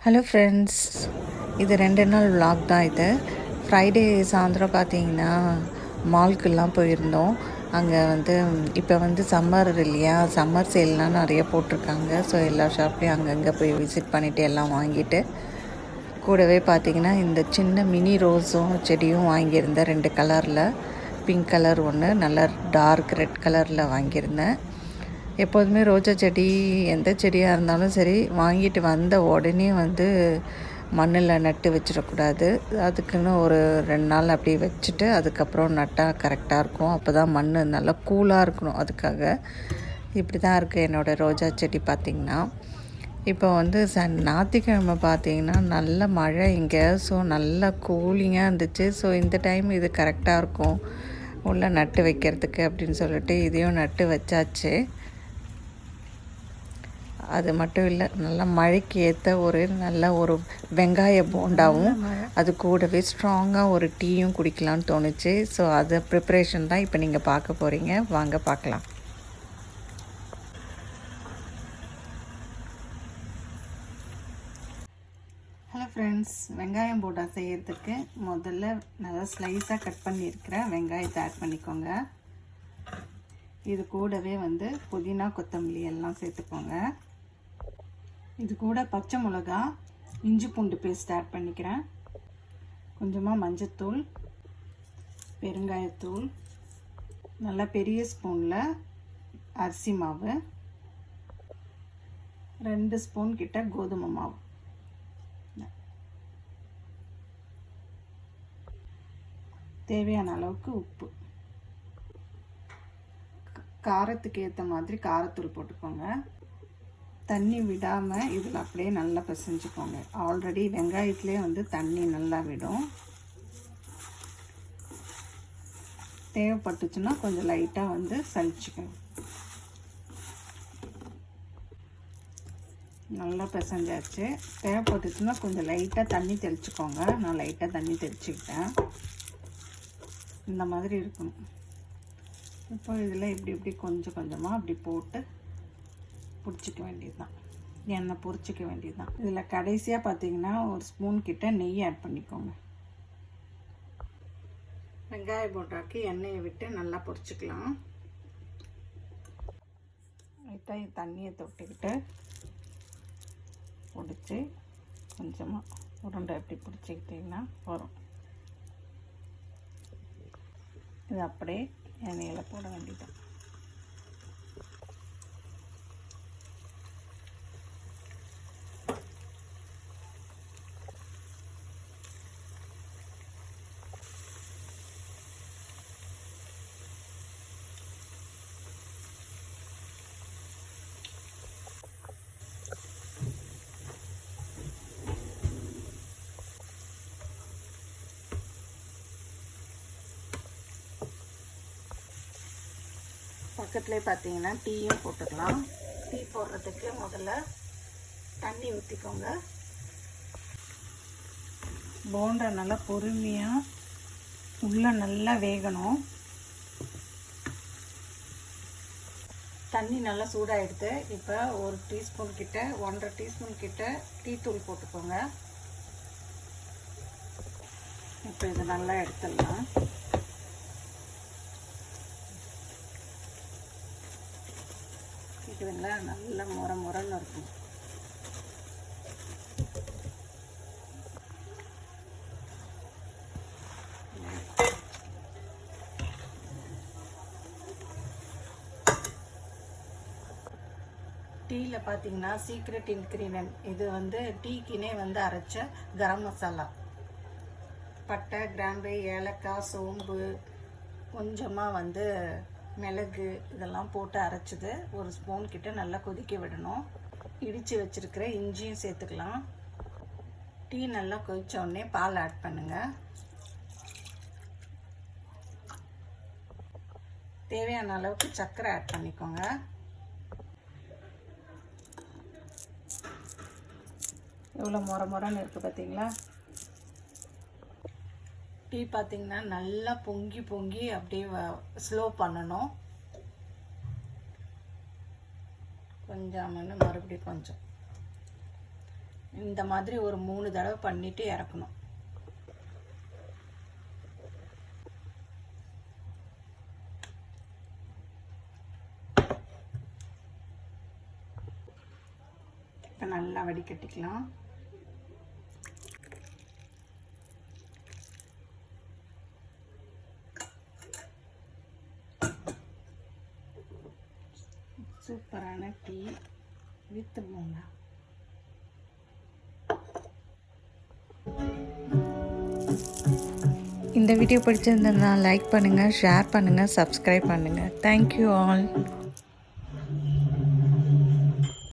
Hello friends, இது 2 நாள் vlog தான் இது. ஃப்ரைடே சாயந்தரம் பார்த்தீங்கன்னா மால்க்கெல்லாம் போயிருந்தோம். அங்கே இப்போ சம்மர் இல்லையா, சம்மர் சேல்லாம் நிறைய போட்டிருக்காங்க. ஸோ எல்லா ஷாப்லேயும் அங்கங்கே போய் விசிட் பண்ணிவிட்டு எல்லாம் வாங்கிட்டு, கூடவே பார்த்தீங்கன்னா இந்த சின்ன மினி ரோஸும் செடியும் வாங்கியிருந்தேன். 2 கலரில், பிங்க் கலர் ஒன்று, நல்லா டார்க் ரெட் கலரில் வாங்கியிருந்தேன். எப்போதுமே ரோஜா செடி எந்த செடியாக இருந்தாலும் சரி, வாங்கிட்டு வந்த உடனே மண்ணில் நட்டு வச்சிடக்கூடாது. அதுக்குன்னு ஒரு 2 நாள் அப்படி வச்சுட்டு அதுக்கப்புறம் நட்டால் கரெக்டாக இருக்கும். அப்போ தான் மண் நல்லா கூலாக இருக்கணும். அதுக்காக இப்படி தான் இருக்குது என்னோடய ரோஜா செடி பார்த்திங்கன்னா. இப்போ ஞாயிற்றுக்கிழமை பார்த்திங்கன்னா நல்ல மழை இங்கே. ஸோ நல்லா கூலிங்காக இருந்துச்சு. ஸோ இந்த டைம் இது கரெக்டாக இருக்கும் உள்ளே நட்டு வைக்கிறதுக்கு அப்படின்னு சொல்லிட்டு இதையும் நட்டு வச்சாச்சு. அது மட்டும் இல்லை, நல்லா மழைக்கு ஏற்ற நல்ல ஒரு வெங்காய போண்டாவும் அது கூடவே ஸ்ட்ராங்காக ஒரு டீயும் குடிக்கலான்னு தோணுச்சு. ஸோ அது ப்ரிப்ரேஷன் தான் இப்போ நீங்கள் பார்க்க போகிறீங்க. வாங்க பார்க்கலாம். ஹலோ ஃப்ரெண்ட்ஸ், வெங்காயம் போண்டா செய்கிறதுக்கு முதல்ல நல்லா ஸ்லைஸாக கட் பண்ணியிருக்கிறேன் வெங்காயத்தை ஆட் பண்ணிக்கோங்க. இது கூடவே புதினா கொத்தமல்லி எல்லாம் சேர்த்துக்கோங்க. இது கூட பச்சை மிளகா, இஞ்சி பூண்டு பேஸ்ட் ஆட் பண்ணிக்கிறேன். கொஞ்சமாக மஞ்சத்தூள், பெருங்காயத்தூள், நல்லா பெரிய ஸ்பூனில் அரிசி மாவு, 2 ஸ்பூன் கிட்ட கோதுமை மாவு, தேவையான அளவுக்கு உப்பு, காரத்துக்கு ஏற்ற மாதிரி காரத்தூள் போட்டுக்கோங்க. தண்ணி விடாமல் இதில் அப்படியே நல்லா பிசைஞ்சுக்கோங்க. ஆல்ரெடி வெங்காயத்துலேயே தண்ணி நல்லா விடும். தேவைப்பட்டுச்சுன்னா கொஞ்சம் லைட்டாக சலிச்சுக்கோங்க. நல்லா பிசைஞ்சாச்சு. தேவைப்பட்டுச்சுன்னா கொஞ்சம் லைட்டாக தண்ணி தெளிச்சுக்கோங்க. நான் லைட்டாக தண்ணி தெளிச்சுக்கிட்டேன். இந்த மாதிரி இருக்கணும். இப்போ இதில் இப்படி கொஞ்சம் கொஞ்சமாக அப்படி போட்டு பிடிச்சிக்க வேண்டியது தான். எண்ணெய் பொரிச்சிக்க வேண்டியது தான். இதில் கடைசியாக பார்த்தீங்கன்னா ஒரு ஸ்பூன் கிட்ட நெய் ஆட் பண்ணிக்கோங்க. வெங்காய போண்டாக்கு எண்ணெயை விட்டு நல்லா பொரிச்சிக்கலாம். லைட்டாக தண்ணியை தொட்டுக்கிட்டு பிடிச்சி கொஞ்சமாக உருண்டை எப்படி பிடிச்சிக்கிட்டிங்கன்னா வரும். இது அப்படியே எண்ணெயில் போட வேண்டியது. பக்கத்துலேயே பார்த்தீங்கன்னா டீயும் போட்டுக்கலாம். டீ போடுறதுக்கு முதல்ல தண்ணி ஊற்றிக்கோங்க. போண்டா நல்லா பொறுமையாக உள்ளே நல்லா வேகணும். தண்ணி நல்லா சூடாகிடுது. இப்போ 1 டீஸ்பூன் கிட்ட 1.5 டீஸ்பூன் கிட்ட டீ தூள் போட்டுக்கோங்க. இப்போ இதை நல்லா எடுத்துடலாம். இதுங்களா நல்லா முறன்னு இருக்கும். டீயில் பார்த்தீங்கன்னா சீக்ரெட் இன்க்ரீடியன்ட் இது டீக்குனே அரைச்ச கரம் மசாலா, பட்டை, கிராம்பு, ஏலக்காய், சோம்பு, கொஞ்சமாக மிளகு இதெல்லாம் போட்டு அரைச்சிது. 1 ஸ்பூன் கிட்ட நல்லா கொதிக்க விடணும். இடித்து வச்சுருக்கிற இஞ்சியும் சேர்த்துக்கலாம். டீ நல்லா கொதித்த உடனே பால் ஆட் பண்ணுங்கள். தேவையான அளவுக்கு சர்க்கரை ஆட் பண்ணிக்கோங்க. எவ்வளோ முறன்னு இருக்குது பார்த்தீங்களா? டீ பார்த்திங்கன்னா நல்லா பொங்கி அப்படியே ஸ்லோ பண்ணணும். கொஞ்சம் மறுபடியும் கொஞ்சம் இந்த மாதிரி ஒரு 3 தடவை பண்ணிவிட்டு இறக்கணும். இப்போ நல்லா வடிகட்டிக்கலாம். சூப்பரான டீ வித் போண்டா. இந்த வீடியோ பிடிச்சிருந்ததுன்னா லைக் பண்ணுங்கள், ஷேர் பண்ணுங்கள், சப்ஸ்கிரைப் பண்ணுங்கள். Thank you all.